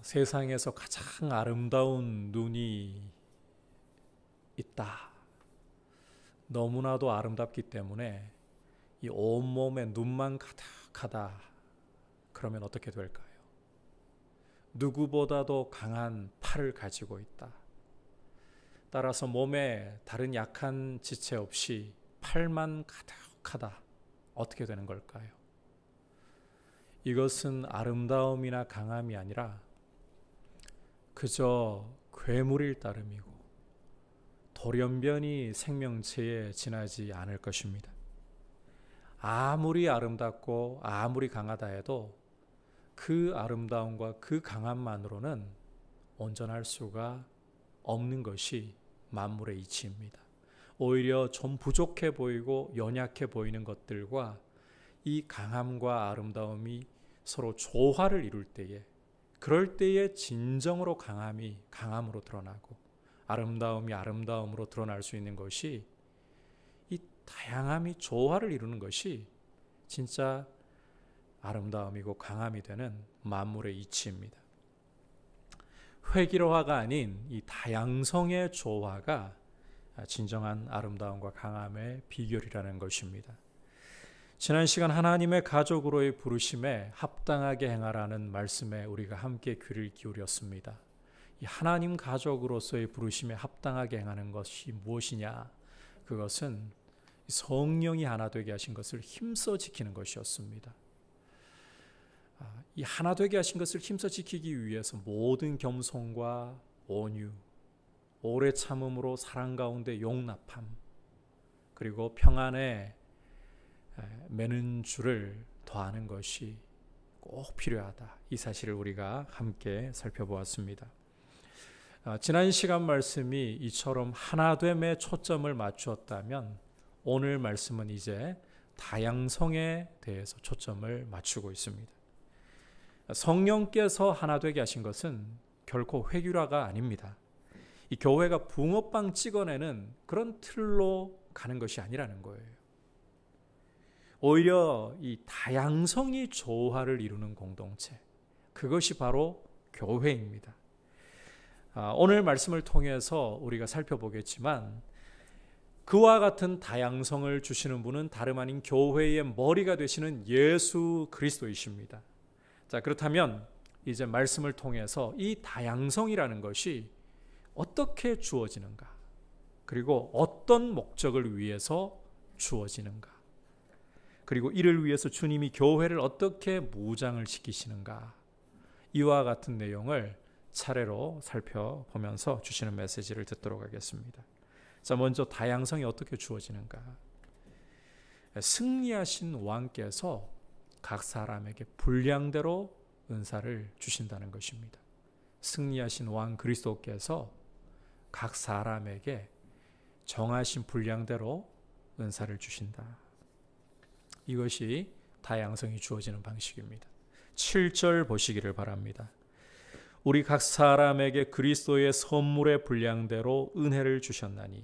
세상에서 가장 아름다운 눈이 있다. 너무나도 아름답기 때문에 이 온몸에 눈만 가득하다. 그러면 어떻게 될까요? 누구보다도 강한 팔을 가지고 있다. 따라서 몸에 다른 약한 지체 없이 팔만 가득하다. 어떻게 되는 걸까요? 이것은 아름다움이나 강함이 아니라 그저 괴물일 따름이고 돌연변이 생명체에 지나지 않을 것입니다. 아무리 아름답고 아무리 강하다 해도 그 아름다움과 그 강함만으로는 온전할 수가 없는 것이 만물의 이치입니다. 오히려 좀 부족해 보이고 연약해 보이는 것들과 이 강함과 아름다움이 서로 조화를 이룰 때에, 그럴 때에 진정으로 강함이 강함으로 드러나고 아름다움이 아름다움으로 드러날 수 있는 것이, 이 다양함이 조화를 이루는 것이 진짜 아름다움이고 강함이 되는 만물의 이치입니다. 획일화가 아닌 이 다양성의 조화가 진정한 아름다움과 강함의 비결이라는 것입니다. 지난 시간 하나님의 가족으로의 부르심에 합당하게 행하라는 말씀에 우리가 함께 귀를 기울였습니다. 이 하나님 가족으로서의 부르심에 합당하게 행하는 것이 무엇이냐? 그것은 성령이 하나 되게 하신 것을 힘써 지키는 것이었습니다. 이 하나 되게 하신 것을 힘써 지키기 위해서 모든 겸손과 온유, 오래 참음으로 사랑 가운데 용납함, 그리고 평안에 매는 줄을 더하는 것이 꼭 필요하다. 이 사실을 우리가 함께 살펴보았습니다. 지난 시간 말씀이 이처럼 하나됨에 초점을 맞추었다면 오늘 말씀은 이제 다양성에 대해서 초점을 맞추고 있습니다. 성령께서 하나 되게 하신 것은 결코 획일화가 아닙니다. 이 교회가 붕어빵 찍어내는 그런 틀로 가는 것이 아니라는 거예요. 오히려 이 다양성이 조화를 이루는 공동체, 그것이 바로 교회입니다. 오늘 말씀을 통해서 우리가 살펴보겠지만 그와 같은 다양성을 주시는 분은 다름 아닌 교회의 머리가 되시는 예수 그리스도이십니다. 자, 그렇다면 이제 말씀을 통해서 이 다양성이라는 것이 어떻게 주어지는가, 그리고 어떤 목적을 위해서 주어지는가, 그리고 이를 위해서 주님이 교회를 어떻게 무장을 시키시는가, 이와 같은 내용을 차례로 살펴보면서 주시는 메시지를 듣도록 하겠습니다. 자, 먼저 다양성이 어떻게 주어지는가? 승리하신 왕께서 각 사람에게 분량대로 은사를 주신다는 것입니다. 승리하신 왕 그리스도께서 각 사람에게 정하신 분량대로 은사를 주신다. 이것이 다양성이 주어지는 방식입니다. 7절 보시기를 바랍니다. 우리 각 사람에게 그리스도의 선물의 분량대로 은혜를 주셨나니.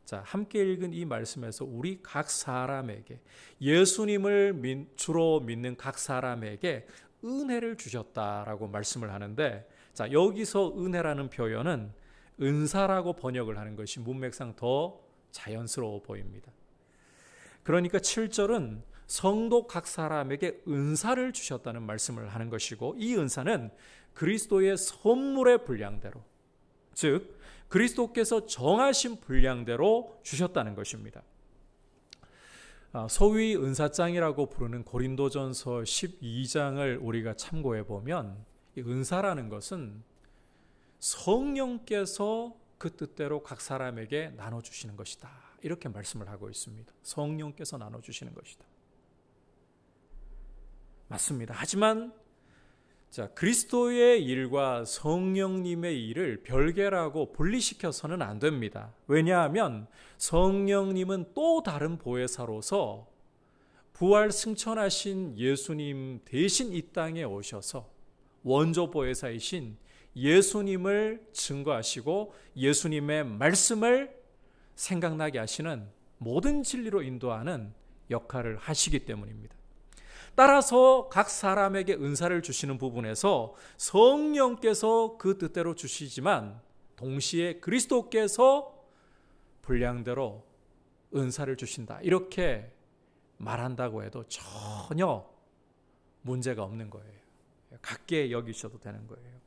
자, 함께 읽은 이 말씀에서 우리 각 사람에게, 예수님을 주로 믿는 각 사람에게 은혜를 주셨다라고 말씀을 하는데, 자, 여기서 은혜라는 표현은 은사라고 번역을 하는 것이 문맥상 더 자연스러워 보입니다. 그러니까 7절은 성도 각 사람에게 은사를 주셨다는 말씀을 하는 것이고, 이 은사는 그리스도의 선물의 분량대로, 즉 그리스도께서 정하신 분량대로 주셨다는 것입니다. 소위 은사장이라고 부르는 고린도전서 12장을 우리가 참고해 보면 이 은사라는 것은 성령께서 그 뜻대로 각 사람에게 나눠주시는 것이다, 이렇게 말씀을 하고 있습니다. 성령께서 나눠주시는 것이다. 맞습니다. 하지만 자, 그리스도의 일과 성령님의 일을 별개라고 분리시켜서는 안 됩니다. 왜냐하면 성령님은 또 다른 보혜사로서 부활 승천하신 예수님 대신 이 땅에 오셔서 원조 보혜사이신 예수님을 증거하시고 예수님의 말씀을 생각나게 하시는 모든 진리로 인도하는 역할을 하시기 때문입니다. 따라서 각 사람에게 은사를 주시는 부분에서 성령께서 그 뜻대로 주시지만 동시에 그리스도께서 분량대로 은사를 주신다. 이렇게 말한다고 해도 전혀 문제가 없는 거예요. 같게 여기셔도 되는 거예요.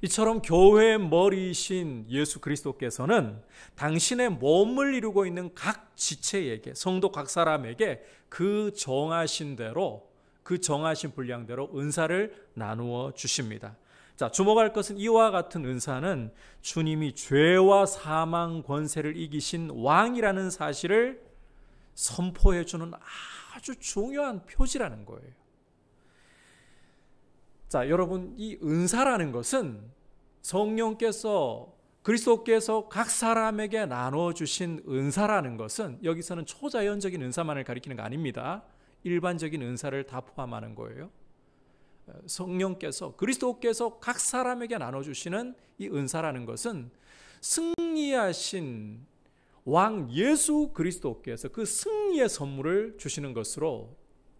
이처럼 교회의 머리이신 예수 그리스도께서는 당신의 몸을 이루고 있는 각 지체에게, 성도 각 사람에게 그 정하신 대로, 그 정하신 분량대로 은사를 나누어 주십니다. 자, 주목할 것은 이와 같은 은사는 주님이 죄와 사망 권세를 이기신 왕이라는 사실을 선포해 주는 아주 중요한 표지라는 거예요. 자, 여러분, 이 은사라는 것은 성령께서, 그리스도께서 각 사람에게 나눠주신 은사라는 것은 여기서는 초자연적인 은사만을 가리키는 거 아닙니다. 일반적인 은사를 다 포함하는 거예요. 성령께서, 그리스도께서 각 사람에게 나눠주시는 이 은사라는 것은 승리하신 왕 예수 그리스도께서 그 승리의 선물을 주시는 것으로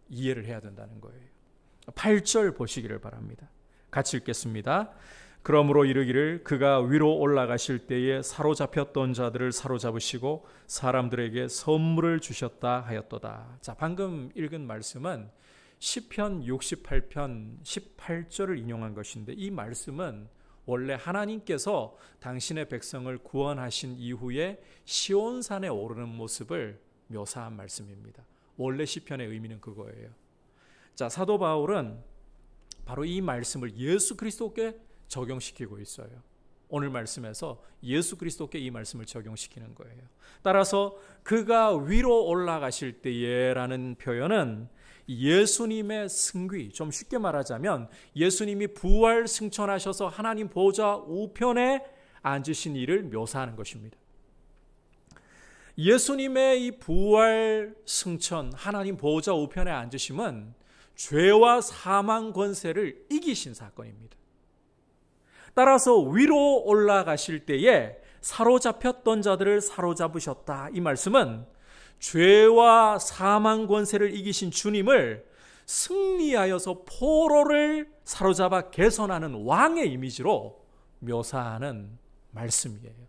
이해를 해야 된다는 거예요. 8절 보시기를 바랍니다. 같이 읽겠습니다. 그러므로 이르기를 그가 위로 올라가실 때에 사로잡혔던 자들을 사로잡으시고 사람들에게 선물을 주셨다 하였도다. 자, 방금 읽은 말씀은 시편 68편 18절을 인용한 것인데, 이 말씀은 원래 하나님께서 당신의 백성을 구원하신 이후에 시온산에 오르는 모습을 묘사한 말씀입니다. 원래 시편의 의미는 그거예요. 자, 사도 바울은 바로 이 말씀을 예수 그리스도께 적용시키고 있어요. 오늘 말씀에서 예수 그리스도께 이 말씀을 적용시키는 거예요. 따라서 그가 위로 올라가실 때에 라는 표현은 예수님의 승귀, 좀 쉽게 말하자면 예수님이 부활 승천하셔서 하나님 보좌 우편에 앉으신 일을 묘사하는 것입니다. 예수님의 이 부활 승천, 하나님 보좌 우편에 앉으심은 죄와 사망 권세를 이기신 사건입니다. 따라서 위로 올라가실 때에 사로잡혔던 자들을 사로잡으셨다. 이 말씀은 죄와 사망 권세를 이기신 주님을 승리하여서 포로를 사로잡아 개선하는 왕의 이미지로 묘사하는 말씀이에요.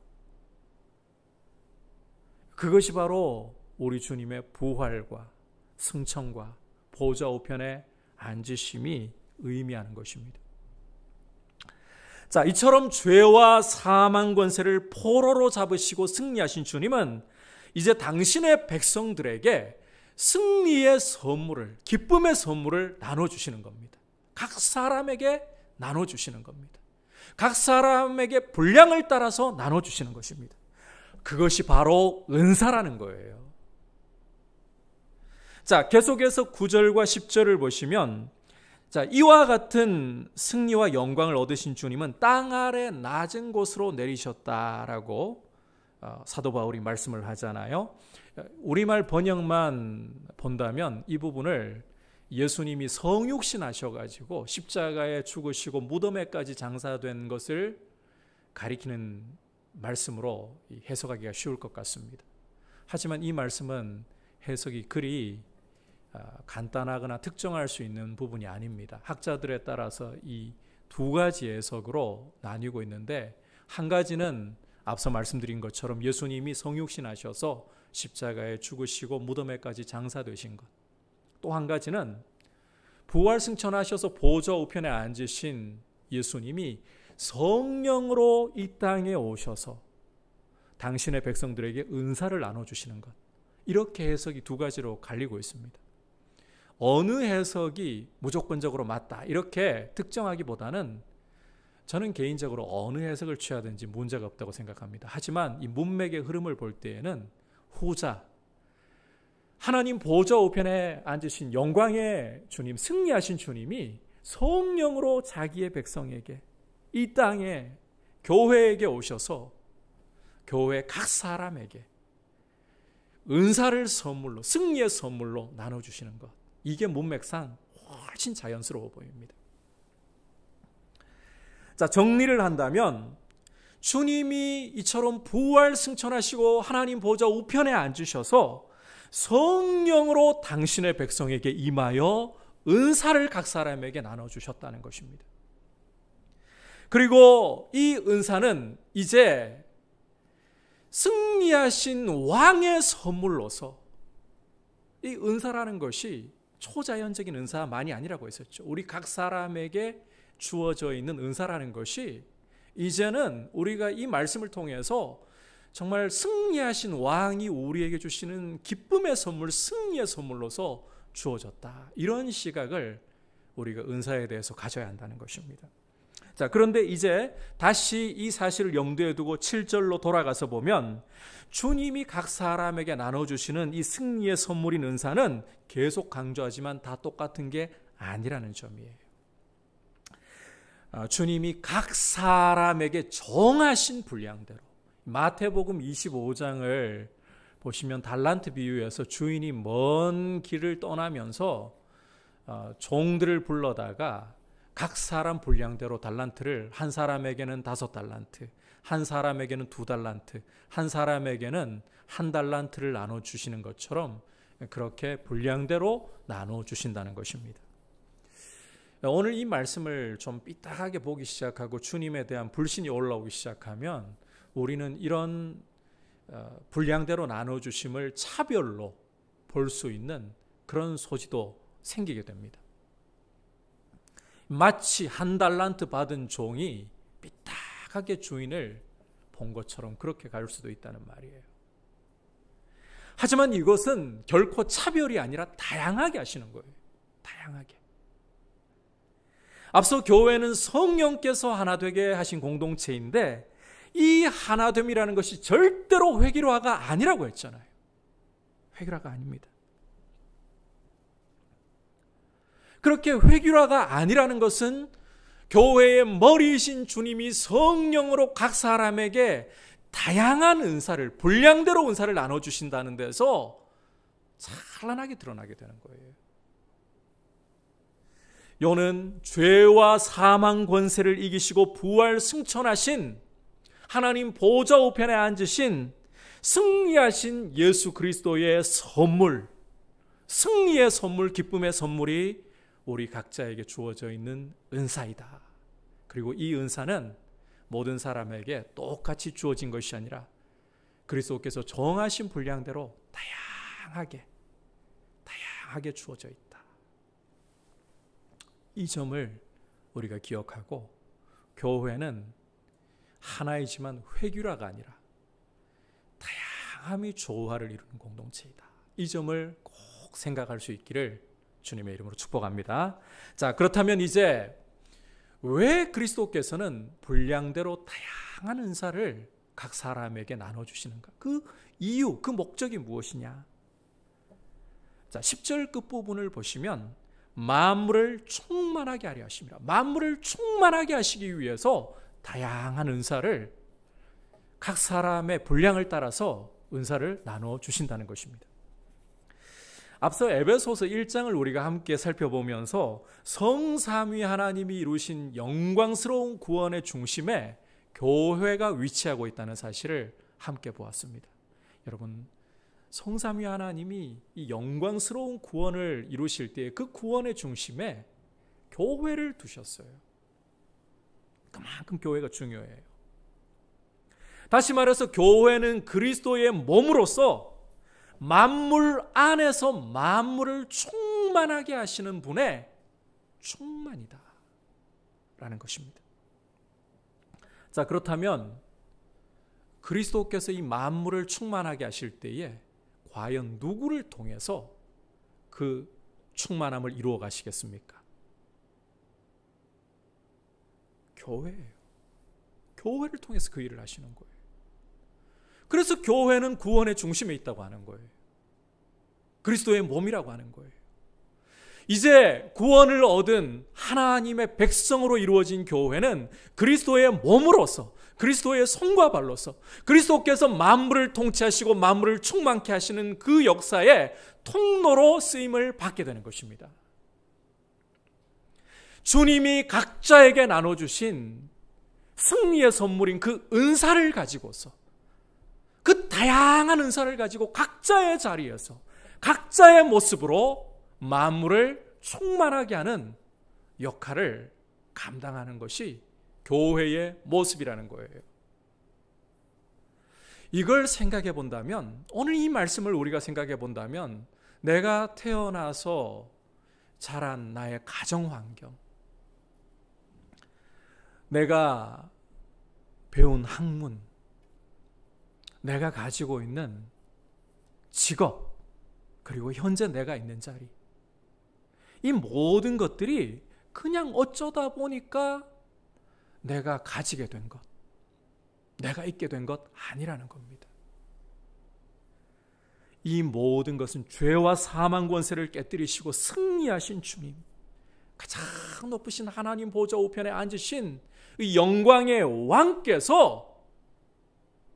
그것이 바로 우리 주님의 부활과 승천과 보좌 우편에 앉으심이 의미하는 것입니다. 자, 이처럼 죄와 사망 권세를 포로로 잡으시고 승리하신 주님은 이제 당신의 백성들에게 승리의 선물을, 기쁨의 선물을 나눠주시는 겁니다. 각 사람에게 나눠주시는 겁니다. 각 사람에게 분량을 따라서 나눠주시는 것입니다. 그것이 바로 은사라는 거예요. 자, 계속해서 9절과 10절을 보시면, 자, 이와 같은 승리와 영광을 얻으신 주님은 땅 아래 낮은 곳으로 내리셨다라고 사도 바울이 말씀을 하잖아요. 우리말 번역만 본다면 이 부분을 예수님이 성육신 하셔가지고 십자가에 죽으시고 무덤에까지 장사된 것을 가리키는 말씀으로 해석하기가 쉬울 것 같습니다. 하지만 이 말씀은 해석이 그리 간단하거나 특정할 수 있는 부분이 아닙니다. 학자들에 따라서 이 두 가지 해석으로 나뉘고 있는데, 한 가지는 앞서 말씀드린 것처럼 예수님이 성육신 하셔서 십자가에 죽으시고 무덤에까지 장사되신 것, 또 한 가지는 부활 승천하셔서 보좌 우편에 앉으신 예수님이 성령으로 이 땅에 오셔서 당신의 백성들에게 은사를 나눠주시는 것, 이렇게 해석이 두 가지로 갈리고 있습니다. 어느 해석이 무조건적으로 맞다 이렇게 특정하기보다는 저는 개인적으로 어느 해석을 취하든지 문제가 없다고 생각합니다. 하지만 이 문맥의 흐름을 볼 때에는 후자, 하나님 보좌 우편에 앉으신 영광의 주님, 승리하신 주님이 성령으로 자기의 백성에게, 이 땅에 교회에게 오셔서 교회 각 사람에게 은사를 선물로, 승리의 선물로 나눠주시는 것, 이게 문맥상 훨씬 자연스러워 보입니다. 자, 정리를 한다면 주님이 이처럼 부활 승천하시고 하나님 보좌 우편에 앉으셔서 성령으로 당신의 백성에게 임하여 은사를 각 사람에게 나눠주셨다는 것입니다. 그리고 이 은사는 이제 승리하신 왕의 선물로서, 이 은사라는 것이 초자연적인 은사만이 아니라고 했었죠. 우리 각 사람에게 주어져 있는 은사라는 것이 이제는 우리가 이 말씀을 통해서 정말 승리하신 왕이 우리에게 주시는 기쁨의 선물, 승리의 선물로서 주어졌다. 이런 시각을 우리가 은사에 대해서 가져야 한다는 것입니다. 자, 그런데 이제 다시 이 사실을 염두에 두고 7절로 돌아가서 보면 주님이 각 사람에게 나눠주시는 이 승리의 선물인 은사는 계속 강조하지만 다 똑같은 게 아니라는 점이에요. 주님이 각 사람에게 정하신 분량대로, 마태복음 25장을 보시면 달란트 비유에서 주인이 먼 길을 떠나면서 종들을 불러다가 각 사람 분량대로 달란트를, 한 사람에게는 5달란트, 한 사람에게는 2달란트, 한 사람에게는 1달란트를 나눠주시는 것처럼 그렇게 분량대로 나눠주신다는 것입니다. 오늘 이 말씀을 좀 삐딱하게 보기 시작하고 주님에 대한 불신이 올라오기 시작하면 우리는 이런 분량대로 나눠주심을 차별로 볼 수 있는 그런 소지도 생기게 됩니다. 마치 1달란트 받은 종이 삐딱하게 주인을 본 것처럼 그렇게 갈 수도 있다는 말이에요. 하지만 이것은 결코 차별이 아니라 다양하게 하시는 거예요. 다양하게. 앞서 교회는 성령께서 하나 되게 하신 공동체인데 이 하나됨이라는 것이 절대로 획일화가 아니라고 했잖아요. 획일화가 아닙니다. 그렇게 획일화가 아니라는 것은 교회의 머리이신 주님이 성령으로 각 사람에게 다양한 은사를, 분량대로 은사를 나눠주신다는 데서 찬란하게 드러나게 되는 거예요. 요는 죄와 사망 권세를 이기시고 부활 승천하신 하나님 보좌 우편에 앉으신 승리하신 예수 그리스도의 선물, 승리의 선물, 기쁨의 선물이 우리 각자에게 주어져 있는 은사이다. 그리고 이 은사는 모든 사람에게 똑같이 주어진 것이 아니라 그리스도께서 정하신 분량대로 다양하게 주어져 있다. 이 점을 우리가 기억하고 교회는 하나이지만 획일화가 아니라 다양함이 조화를 이루는 공동체이다. 이 점을 꼭 생각할 수 있기를 주님의 이름으로 축복합니다. 자, 그렇다면 이제 왜 그리스도께서는 분량대로 다양한 은사를 각 사람에게 나눠주시는가? 그 이유, 그 목적이 무엇이냐? 자, 10절 끝부분을 보시면 만물을 충만하게 하려 하십니다. 만물을 충만하게 하시기 위해서 다양한 은사를 각 사람의 분량을 따라서 은사를 나눠주신다는 것입니다. 앞서 에베소서 1장을 우리가 함께 살펴보면서 성삼위 하나님이 이루신 영광스러운 구원의 중심에 교회가 위치하고 있다는 사실을 함께 보았습니다. 여러분, 성삼위 하나님이 이 영광스러운 구원을 이루실 때 그 구원의 중심에 교회를 두셨어요. 그만큼 교회가 중요해요. 다시 말해서 교회는 그리스도의 몸으로서 만물 안에서 만물을 충만하게 하시는 분의 충만이다 라는 것입니다. 자, 그렇다면 그리스도께서 이 만물을 충만하게 하실 때에 과연 누구를 통해서 그 충만함을 이루어 가시겠습니까? 교회예요. 교회를 통해서 그 일을 하시는 거예요. 그래서 교회는 구원의 중심에 있다고 하는 거예요. 그리스도의 몸이라고 하는 거예요. 이제 구원을 얻은 하나님의 백성으로 이루어진 교회는 그리스도의 몸으로서, 그리스도의 손과 발로서 그리스도께서 만물을 통치하시고 만물을 충만케 하시는 그 역사의 통로로 쓰임을 받게 되는 것입니다. 주님이 각자에게 나눠주신 승리의 선물인 그 은사를 가지고서, 그 다양한 은사를 가지고 각자의 자리에서 각자의 모습으로 만물을 충만하게 하는 역할을 감당하는 것이 교회의 모습이라는 거예요. 이걸 생각해 본다면, 오늘 이 말씀을 우리가 생각해 본다면, 내가 태어나서 자란 나의 가정 환경, 내가 배운 학문, 내가 가지고 있는 직업, 그리고 현재 내가 있는 자리, 이 모든 것들이 그냥 어쩌다 보니까 내가 가지게 된 것, 내가 있게 된 것 아니라는 겁니다. 이 모든 것은 죄와 사망 권세를 깨뜨리시고 승리하신 주님, 가장 높으신 하나님 보좌 우편에 앉으신 이 영광의 왕께서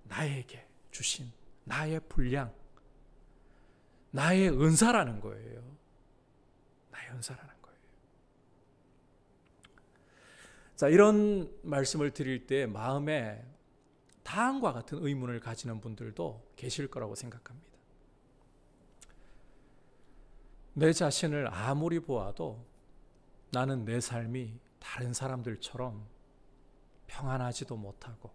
나에게 주신 나의 분량, 나의 은사라는 거예요. 나의 은사라는 거예요. 자, 이런 말씀을 드릴 때 마음에 다음과 같은 의문을 가지는 분들도 계실 거라고 생각합니다. 내 자신을 아무리 보아도 나는 내 삶이 다른 사람들처럼 평안하지도 못하고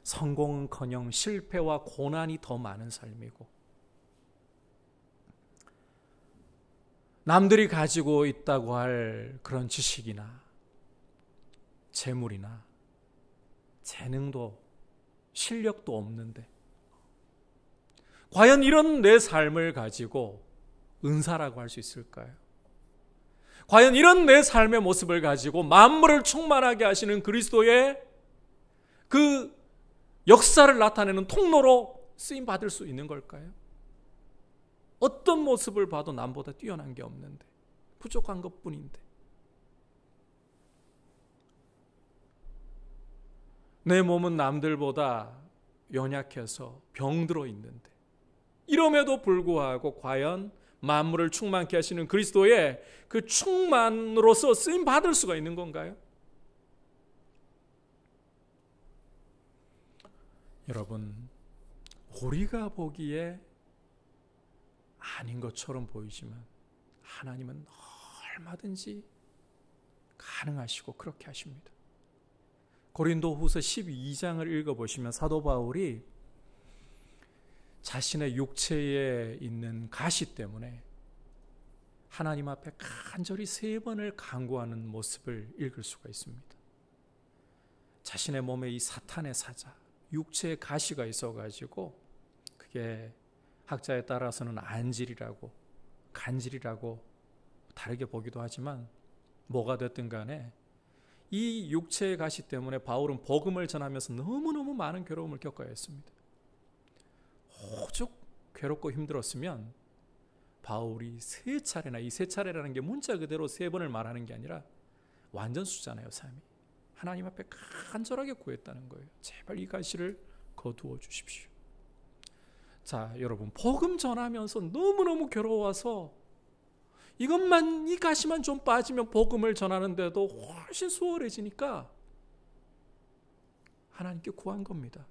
성공은커녕 실패와 고난이 더 많은 삶이고, 남들이 가지고 있다고 할 그런 지식이나 재물이나 재능도 실력도 없는데, 과연 이런 내 삶을 가지고 은사라고 할 수 있을까요? 과연 이런 내 삶의 모습을 가지고 만물을 충만하게 하시는 그리스도의 그 역사를 나타내는 통로로 쓰임 받을 수 있는 걸까요? 어떤 모습을 봐도 남보다 뛰어난 게 없는데, 부족한 것뿐인데, 내 몸은 남들보다 연약해서 병들어 있는데, 이럼에도 불구하고 과연 만물을 충만케 하시는 그리스도의 그 충만으로서 쓰임 받을 수가 있는 건가요? 여러분, 우리가 보기에 아닌 것처럼 보이지만 하나님은 얼마든지 가능하시고 그렇게 하십니다. 고린도후서 12장을 읽어보시면 사도 바울이 자신의 육체에 있는 가시 때문에 하나님 앞에 간절히 3번을 간구하는 모습을 읽을 수가 있습니다. 자신의 몸에 이 사탄의 사자, 육체에 가시가 있어가지고, 그게 학자에 따라서는 안질이라고, 간질이라고 다르게 보기도 하지만, 뭐가 됐든 간에 이 육체의 가시 때문에 바울은 복음을 전하면서 너무너무 많은 괴로움을 겪어야 했습니다. 오죽 괴롭고 힘들었으면 바울이 3차례나, 이 3차례라는 게 문자 그대로 3번을 말하는 게 아니라 완전 수잖아요, 삶이. 하나님 앞에 간절하게 구했다는 거예요. 제발 이 가시를 거두어 주십시오. 자, 여러분, 복음 전하면서 너무너무 괴로워서 이것만, 이 가시만 좀 빠지면 복음을 전하는데도 훨씬 수월해지니까 하나님께 구한 겁니다.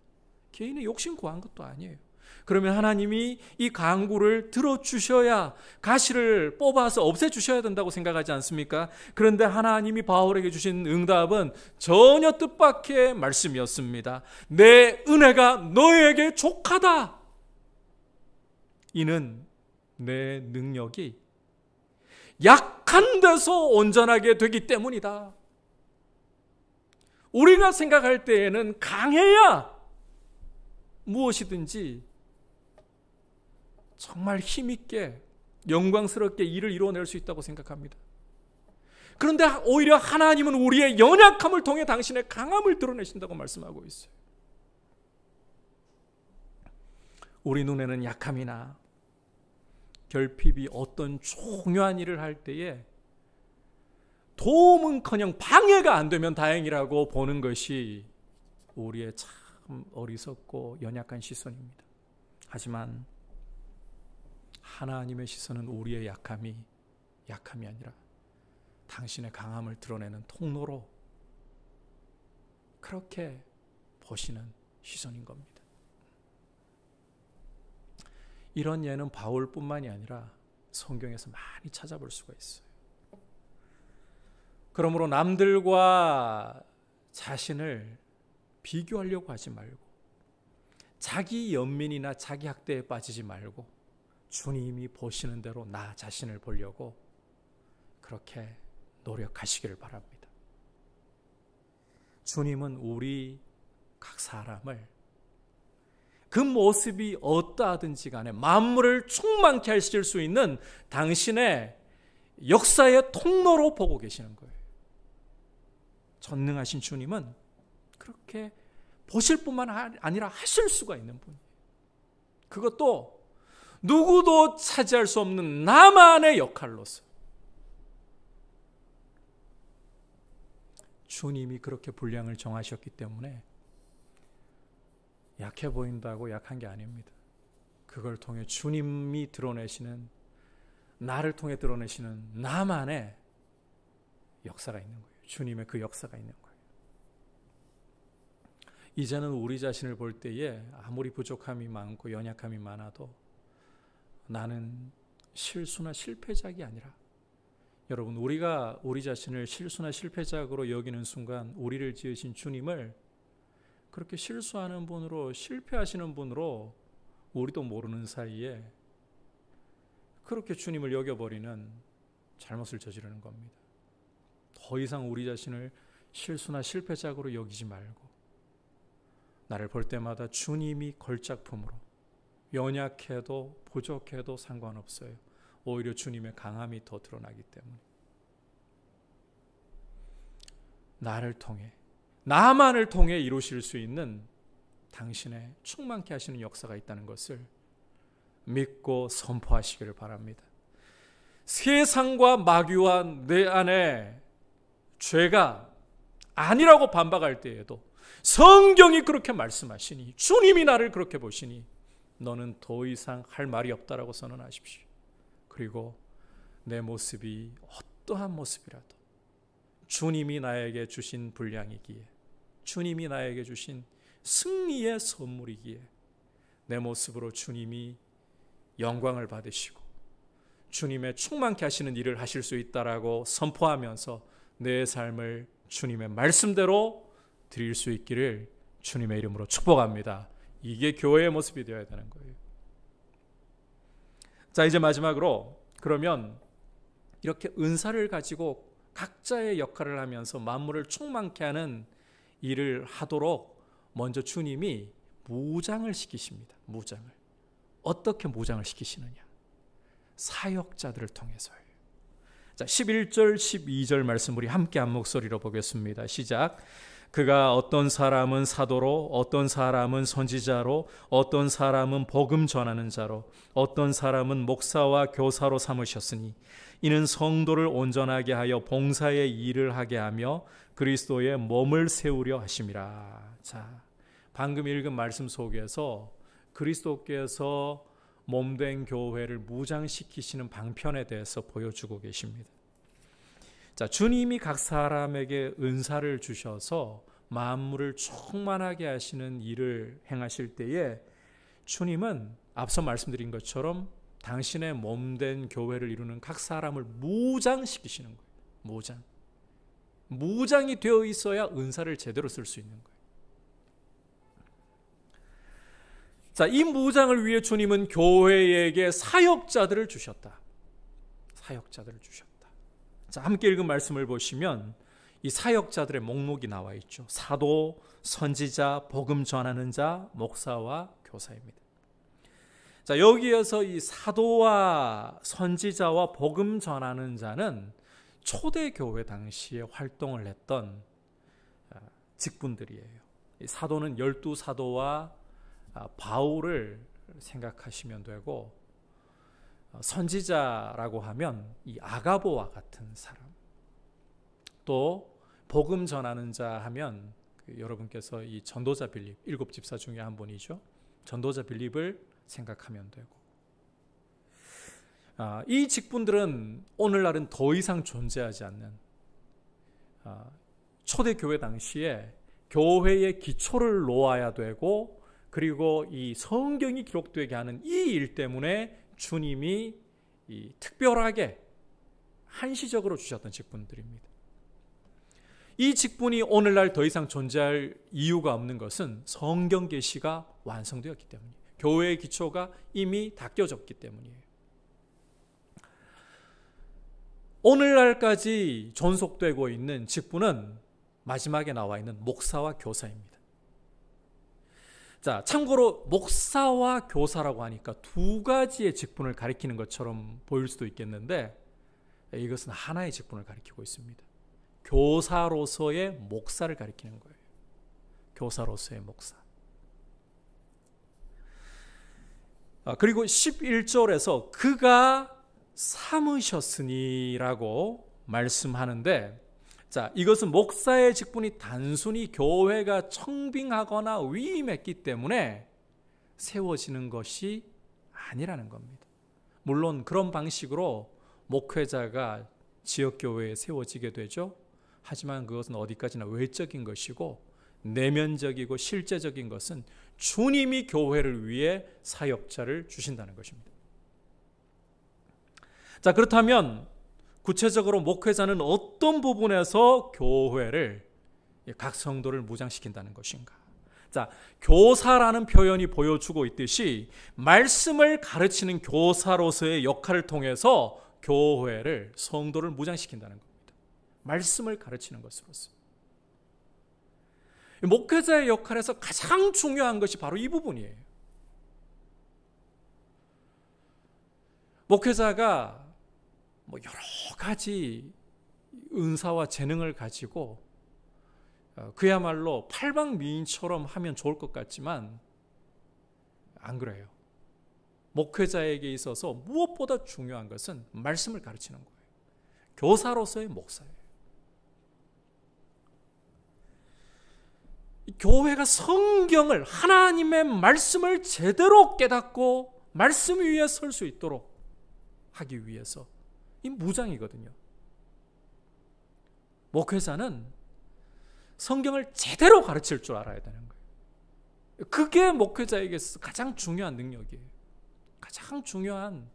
개인의 욕심 구한 것도 아니에요. 그러면 하나님이 이 간구를 들어주셔야 가시를 뽑아서 없애주셔야 된다고 생각하지 않습니까? 그런데 하나님이 바울에게 주신 응답은 전혀 뜻밖의 말씀이었습니다. 내 은혜가 너에게 족하다. 이는 내 능력이 약한 데서 온전하게 되기 때문이다. 우리가 생각할 때에는 강해야 무엇이든지 정말 힘있게 영광스럽게 일을 이루어낼 수 있다고 생각합니다. 그런데 오히려 하나님은 우리의 연약함을 통해 당신의 강함을 드러내신다고 말씀하고 있어요. 우리 눈에는 약함이나 결핍이 어떤 중요한 일을 할 때에 도움은커녕 방해가 안 되면 다행이라고 보는 것이 우리의 참 어리석고 연약한 시선입니다. 하지만 하나님의 시선은 우리의 약함이 아니라 당신의 강함을 드러내는 통로로 그렇게 보시는 시선인 겁니다. 이런 예는 바울뿐만이 아니라 성경에서 많이 찾아볼 수가 있어요. 그러므로 남들과 자신을 비교하려고 하지 말고, 자기 연민이나 자기 학대에 빠지지 말고 주님이 보시는 대로 나 자신을 보려고 그렇게 노력하시기를 바랍니다. 주님은 우리 각 사람을 그 모습이 어떠하든지 간에 만물을 충만케 하실 수 있는 당신의 역사의 통로로 보고 계시는 거예요. 전능하신 주님은 그렇게 보실 뿐만 아니라 하실 수가 있는 분이에요. 그것도 누구도 차지할 수 없는 나만의 역할로서 주님이 그렇게 분량을 정하셨기 때문에 약해 보인다고 약한 게 아닙니다. 그걸 통해 주님이 드러내시는, 나를 통해 드러내시는 나만의 역사가 있는 거예요. 주님의 그 역사가 있는 거예요. 이제는 우리 자신을 볼 때에 아무리 부족함이 많고 연약함이 많아도 나는 실수나 실패작이 아니라, 여러분, 우리가 우리 자신을 실수나 실패작으로 여기는 순간 우리를 지으신 주님을 그렇게 실수하는 분으로, 실패하시는 분으로 우리도 모르는 사이에 그렇게 주님을 여겨버리는 잘못을 저지르는 겁니다. 더 이상 우리 자신을 실수나 실패작으로 여기지 말고 나를 볼 때마다 주님이 걸작품으로, 연약해도 부족해도 상관없어요. 오히려 주님의 강함이 더 드러나기 때문에 나를 통해, 나만을 통해 이루실 수 있는 당신의 충만케 하시는 역사가 있다는 것을 믿고 선포하시기를 바랍니다. 세상과 마귀와 내 안에 죄가 아니라고 반박할 때에도 성경이 그렇게 말씀하시니, 주님이 나를 그렇게 보시니 너는 더 이상 할 말이 없다라고 선언하십시오. 그리고 내 모습이 어떠한 모습이라도 주님이 나에게 주신 분량이기에, 주님이 나에게 주신 승리의 선물이기에 내 모습으로 주님이 영광을 받으시고 주님의 충만케 하시는 일을 하실 수 있다라고 선포하면서 내 삶을 주님의 말씀대로 드릴 수 있기를 주님의 이름으로 축복합니다. 이게 교회의 모습이 되어야 되는 거예요. 자, 이제 마지막으로, 그러면 이렇게 은사를 가지고 각자의 역할을 하면서 만물을 충만케 하는 일을 하도록 먼저 주님이 무장을 시키십니다. 무장을. 어떻게 무장을 시키시느냐? 사역자들을 통해서예요. 자, 11절 12절 말씀 우리 함께 한 목소리로 보겠습니다. 시작. 그가 어떤 사람은 사도로, 어떤 사람은 선지자로, 어떤 사람은 복음 전하는 자로, 어떤 사람은 목사와 교사로 삼으셨으니 이는 성도를 온전하게 하여 봉사의 일을 하게 하며 그리스도의 몸을 세우려 하심이라. 자, 방금 읽은 말씀 속에서 그리스도께서 몸된 교회를 무장시키시는 방편에 대해서 보여주고 계십니다. 자, 주님이 각 사람에게 은사를 주셔서 만물을 충만하게 하시는 일을 행하실 때에 주님은 앞서 말씀드린 것처럼 당신의 몸된 교회를 이루는 각 사람을 무장시키시는 거예요. 무장이 되어 있어야 은사를 제대로 쓸 수 있는 거예요. 자, 이 무장을 위해 주님은 교회에게 사역자들을 주셨다. 사역자들을 주셨다. 자, 함께 읽은 말씀을 보시면 이 사역자들의 목록이 나와 있죠. 사도, 선지자, 복음 전하는 자, 목사와 교사입니다. 자, 여기에서 이 사도와 선지자와 복음 전하는 자는 초대교회 당시에 활동을 했던 직분들이에요. 이 사도는 12사도와 바울을 생각하시면 되고, 선지자라고 하면 이 아가보와 같은 사람, 또 복음 전하는 자 하면 여러분께서 이 전도자 빌립, 7집사 중에 한 분이죠. 전도자 빌립을 생각하면 되고, 이 직분들은 오늘날은 더 이상 존재하지 않는, 초대교회 당시에 교회의 기초를 놓아야 되고 그리고 이 성경이 기록되게 하는 이 일 때문에 주님이 이 특별하게 한시적으로 주셨던 직분들입니다. 이 직분이 오늘날 더 이상 존재할 이유가 없는 것은 성경 계시가 완성되었기 때문이에요. 교회의 기초가 이미 닦여졌기 때문이에요. 오늘날까지 존속되고 있는 직분은 마지막에 나와 있는 목사와 교사입니다. 자, 참고로 목사와 교사라고 하니까 두 가지의 직분을 가리키는 것처럼 보일 수도 있겠는데 이것은 하나의 직분을 가리키고 있습니다. 교사로서의 목사를 가리키는 거예요. 교사로서의 목사. 그리고 11절에서 그가 삼으셨으니라고 말씀하는데, 자, 이것은 목사의 직분이 단순히 교회가 청빙하거나 위임했기 때문에 세워지는 것이 아니라는 겁니다. 물론 그런 방식으로 목회자가 지역교회에 세워지게 되죠. 하지만 그것은 어디까지나 외적인 것이고 내면적이고 실제적인 것은 주님이 교회를 위해 사역자를 주신다는 것입니다. 자, 그렇다면 구체적으로 목회자는 어떤 부분에서 교회를, 각 성도를 무장시킨다는 것인가? 자, 교사라는 표현이 보여주고 있듯이 말씀을 가르치는 교사로서의 역할을 통해서 교회를, 성도를 무장시킨다는 겁니다. 말씀을 가르치는 것으로서. 목회자의 역할에서 가장 중요한 것이 바로 이 부분이에요. 목회자가 여러 가지 은사와 재능을 가지고 그야말로 팔방미인처럼 하면 좋을 것 같지만 안 그래요. 목회자에게 있어서 무엇보다 중요한 것은 말씀을 가르치는 거예요. 교사로서의 목사예요. 교회가 성경을, 하나님의 말씀을 제대로 깨닫고 말씀 위에 설 수 있도록 하기 위해서 이 무장이거든요. 목회자는 성경을 제대로 가르칠 줄 알아야 되는 거예요. 그게 목회자에게 가장 중요한 능력이에요. 가장 중요한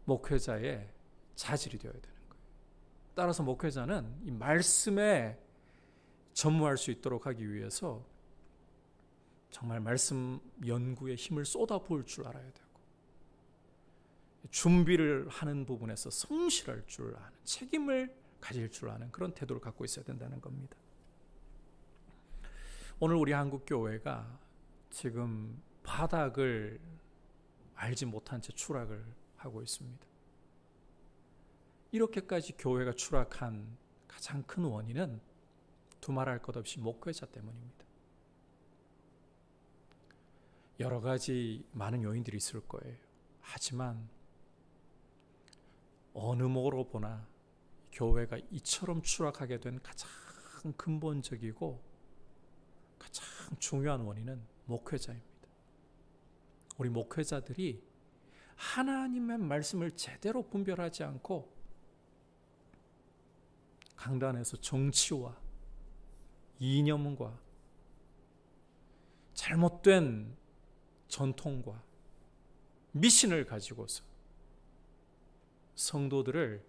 목회자의 자질이 되어야 되는 거예요. 따라서 목회자는 이 말씀에 전무할 수 있도록 하기 위해서 정말 말씀 연구에 힘을 쏟아부을 줄 알아야 되고, 준비를 하는 부분에서 성실할 줄 아는, 책임을 가질 줄 아는 그런 태도를 갖고 있어야 된다는 겁니다. 오늘 우리 한국 교회가 지금 바닥을 알지 못한 채 추락을 하고 있습니다. 이렇게까지 교회가 추락한 가장 큰 원인은 두말할 것 없이 목회자 때문입니다. 여러 가지 많은 요인들이 있을 거예요. 하지만 어느 모로 보나 교회가 이처럼 추락하게 된 가장 근본적이고 가장 중요한 원인은 목회자입니다. 우리 목회자들이 하나님의 말씀을 제대로 분별하지 않고 강단에서 정치와 이념과 잘못된 전통과 미신을 가지고서 성도들을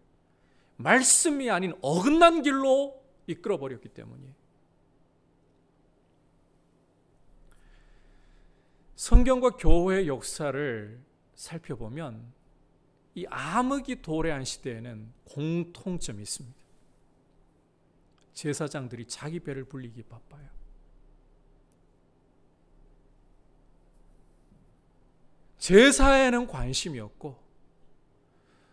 말씀이 아닌 어긋난 길로 이끌어버렸기 때문이에요. 성경과 교회의 역사를 살펴보면 이 암흑이 도래한 시대에는 공통점이 있습니다. 제사장들이 자기 배를 불리기 바빠요. 제사에는 관심이 없고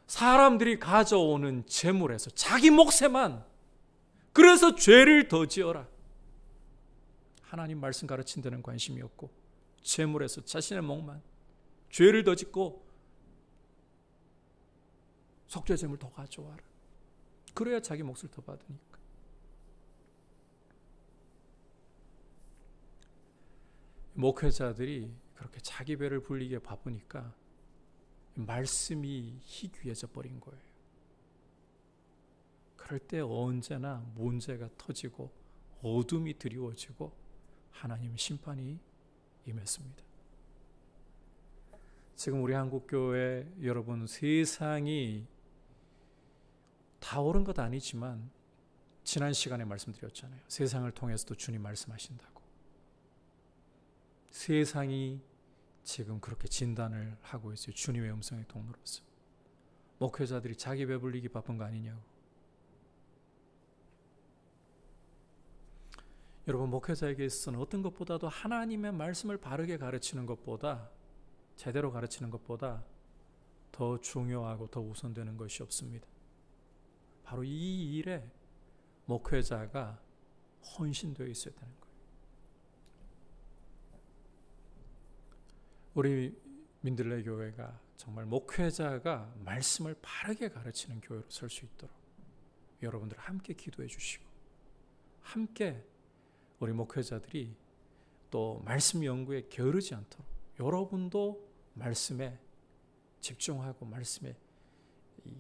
사람들이 가져오는 제물에서 자기 몫에만, 그래서 죄를 더 지어라. 하나님 말씀 가르친 데는 관심이 없고 제물에서 자신의 몫만, 죄를 더 짓고 속죄제물 더 가져와라. 그래야 자기 몫을 더 받으니까. 목회자들이 그렇게 자기 배를 불리게 바쁘니까 말씀이 희귀해져 버린 거예요. 그럴 때 언제나 문제가 터지고 어둠이 드리워지고 하나님 심판이 임했습니다. 지금 우리 한국교회 여러분, 세상이 다 옳은 것 아니지만 지난 시간에 말씀드렸잖아요. 세상을 통해서도 주님 말씀하신다고. 세상이 지금 그렇게 진단을 하고 있어요. 주님의 음성의 통로로서. 목회자들이 자기 배불리기 바쁜 거 아니냐고. 여러분, 목회자에게 있어서는 어떤 것보다도 하나님의 말씀을 바르게 가르치는 것보다, 제대로 가르치는 것보다 더 중요하고 더 우선되는 것이 없습니다. 바로 이 일에 목회자가 헌신되어 있어야 되는 거예요. 우리 민들레 교회가 정말 목회자가 말씀을 바르게 가르치는 교회로 설 수 있도록 여러분들 함께 기도해 주시고, 함께 우리 목회자들이 또 말씀 연구에 게으르지 않도록 여러분도 말씀에 집중하고 말씀에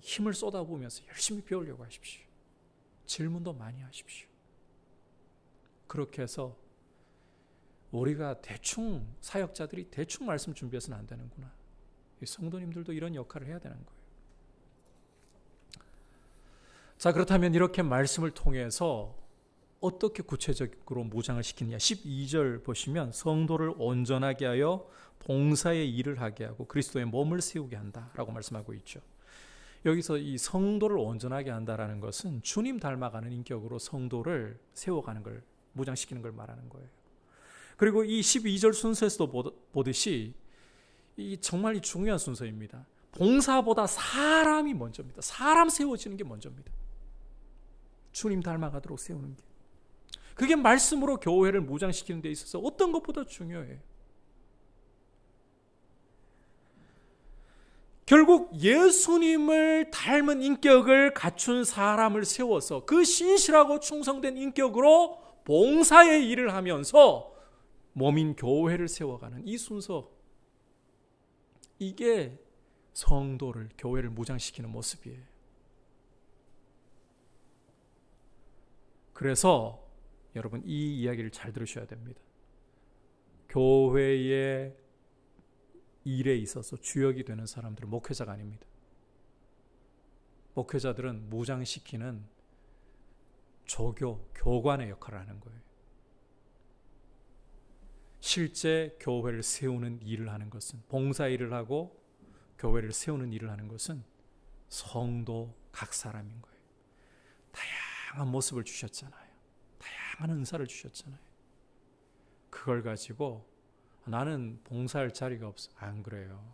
힘을 쏟아부으면서 열심히 배우려고 하십시오. 질문도 많이 하십시오. 그렇게 해서 우리가 대충, 사역자들이 대충 말씀 준비해서는 안 되는구나. 성도님들도 이런 역할을 해야 되는 거예요. 자, 그렇다면 이렇게 말씀을 통해서 어떻게 구체적으로 무장을 시키느냐. 12절 보시면 성도를 온전하게 하여 봉사의 일을 하게 하고 그리스도의 몸을 세우게 한다라고 말씀하고 있죠. 여기서 이 성도를 온전하게 한다라는 것은 주님 닮아가는 인격으로 성도를 세워가는 걸, 무장시키는 걸 말하는 거예요. 그리고 이 12절 순서에서도 보듯이 이 정말 중요한 순서입니다. 봉사보다 사람이 먼저입니다. 사람 세워지는 게 먼저입니다. 주님 닮아가도록 세우는 게. 그게 말씀으로 교회를 무장시키는 데 있어서 어떤 것보다 중요해요. 결국 예수님을 닮은 인격을 갖춘 사람을 세워서 그 신실하고 충성된 인격으로 봉사의 일을 하면서 몸인 교회를 세워가는 이 순서, 이게 성도를, 교회를 무장시키는 모습이에요. 그래서 여러분, 이 이야기를 잘 들으셔야 됩니다. 교회의 일에 있어서 주역이 되는 사람들은 목회자가 아닙니다. 목회자들은 무장시키는 조교, 교관의 역할을 하는 거예요. 실제 교회를 세우는 일을 하는 것은, 봉사 일을 하고 교회를 세우는 일을 하는 것은 성도 각 사람인 거예요. 다양한 모습을 주셨잖아요. 다양한 은사를 주셨잖아요. 그걸 가지고 나는 봉사할 자리가 없어. 안 그래요.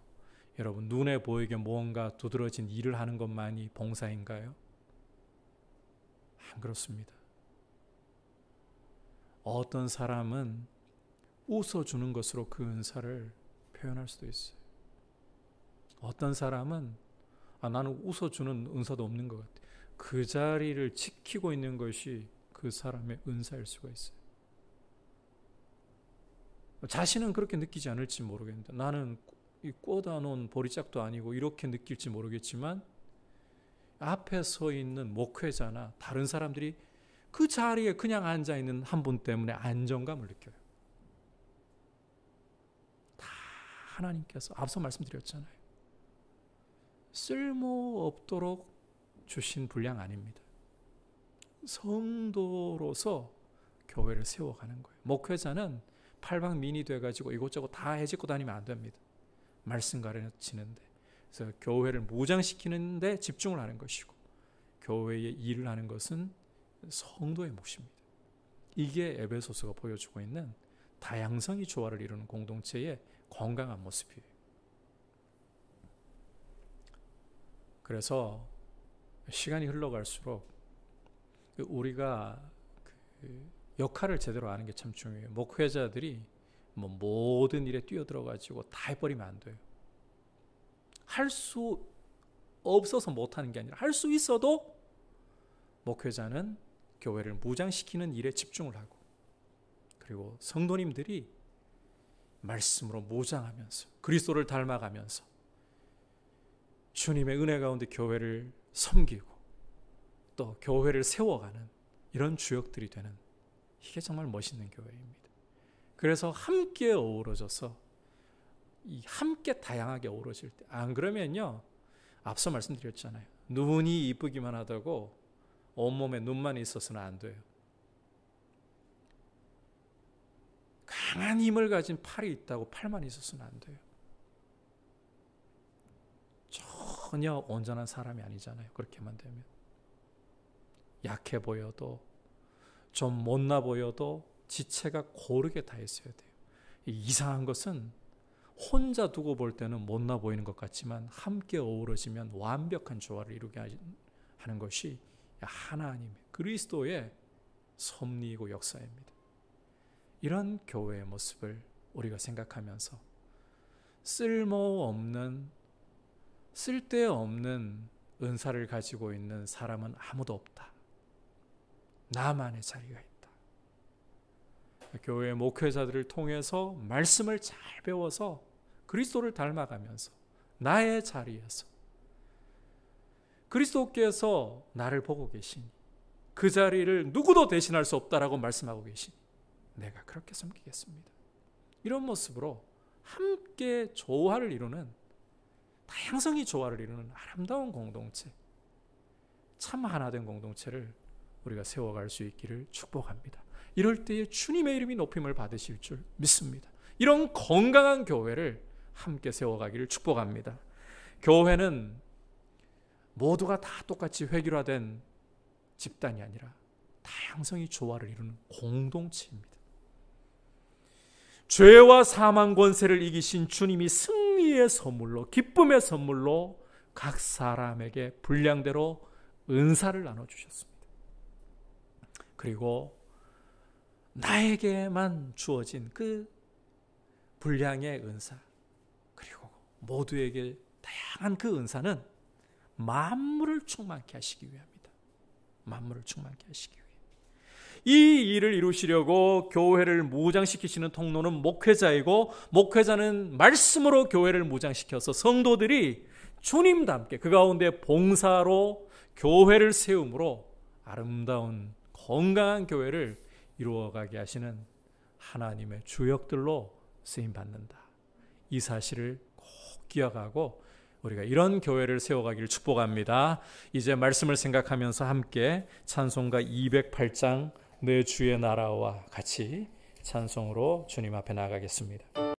여러분, 눈에 보이게 뭔가 두드러진 일을 하는 것만이 봉사인가요? 안 그렇습니다. 어떤 사람은 웃어주는 것으로 그 은사를 표현할 수도 있어요. 어떤 사람은 나는 웃어주는 은사도 없는 것 같아. 그 자리를 지키고 있는 것이 그 사람의 은사일 수가 있어요. 자신은 그렇게 느끼지 않을지 모르겠는데, 나는 꽂아 놓은 보리짝도 아니고 이렇게 느낄지 모르겠지만 앞에 서 있는 목회자나 다른 사람들이 그 자리에 그냥 앉아있는 한 분 때문에 안정감을 느껴요. 다 하나님께서 앞서 말씀드렸잖아요. 쓸모없도록 주신 분량 아닙니다. 성도로서 교회를 세워가는 거예요. 목회자는 팔방민이 돼가지고 이곳저곳 다 해집고 다니면 안 됩니다. 말씀 가르치는데, 그래서 교회를 무장시키는 데 집중을 하는 것이고, 교회의 일을 하는 것은 성도의 몫입니다. 이게 에베소서가 보여주고 있는 다양성이 조화를 이루는 공동체의 건강한 모습이에요. 그래서 시간이 흘러갈수록 우리가 역할을 제대로 아는 게 참 중요해요. 목회자들이 모든 일에 뛰어들어가지고 다 해버리면 안 돼요. 할 수 없어서 못하는 게 아니라 할 수 있어도 목회자는 교회를 무장시키는 일에 집중을 하고, 그리고 성도님들이 말씀으로 무장하면서 그리스도를 닮아가면서 주님의 은혜 가운데 교회를 섬기고 또 교회를 세워가는 이런 주역들이 되는, 이게 정말 멋있는 교회입니다. 그래서 함께 어우러져서 이 함께 다양하게 어우러질 때, 안 그러면요, 앞서 말씀드렸잖아요. 눈이 이쁘기만 하다고 온몸에 눈만 있어서는 안 돼요. 강한 힘을 가진 팔이 있다고 팔만 있어서는 안 돼요. 전혀 온전한 사람이 아니잖아요. 그렇게만 되면. 약해 보여도, 좀 못나 보여도 지체가 고르게 다 있어야 돼요. 이상한 것은 혼자 두고 볼 때는 못나 보이는 것 같지만 함께 어우러지면 완벽한 조화를 이루게 하는 것이 하나님의, 그리스도의 섭리이고 역사입니다. 이런 교회의 모습을 우리가 생각하면서 쓸데없는 은사를 가지고 있는 사람은 아무도 없다. 나만의 자리가 있다. 교회 목회자들을 통해서 말씀을 잘 배워서 그리스도를 닮아가면서 나의 자리에서 그리스도께서 나를 보고 계시니 그 자리를 누구도 대신할 수 없다라고 말씀하고 계시니 내가 그렇게 섬기겠습니다. 이런 모습으로 함께 조화를 이루는, 다양성이 조화를 이루는 아름다운 공동체, 참 하나된 공동체를 우리가 세워갈 수 있기를 축복합니다. 이럴 때에 주님의 이름이 높임을 받으실 줄 믿습니다. 이런 건강한 교회를 함께 세워가기를 축복합니다. 교회는 모두가 다 똑같이 획일화된 집단이 아니라 다양성이 조화를 이루는 공동체입니다. 죄와 사망 권세를 이기신 주님이 승리의 선물로, 기쁨의 선물로 각 사람에게 분량대로 은사를 나눠주셨습니다. 그리고 나에게만 주어진 그 분량의 은사, 그리고 모두에게 다양한 그 은사는 만물을 충만케 하시기 위함이다. 만물을 충만케 하시기 위해. 이 일을 이루시려고 교회를 무장시키시는 통로는 목회자이고, 목회자는 말씀으로 교회를 무장시켜서 성도들이 주님과 함께 그 가운데 봉사로 교회를 세움으로 아름다운 건강한 교회를 이루어가게 하시는 하나님의 주역들로 쓰임받는다. 이 사실을 꼭 기억하고 우리가 이런 교회를 세워가기를 축복합니다. 이제 말씀을 생각하면서 함께 찬송가 208장 내 주의 나라와 같이 찬송으로 주님 앞에 나가겠습니다.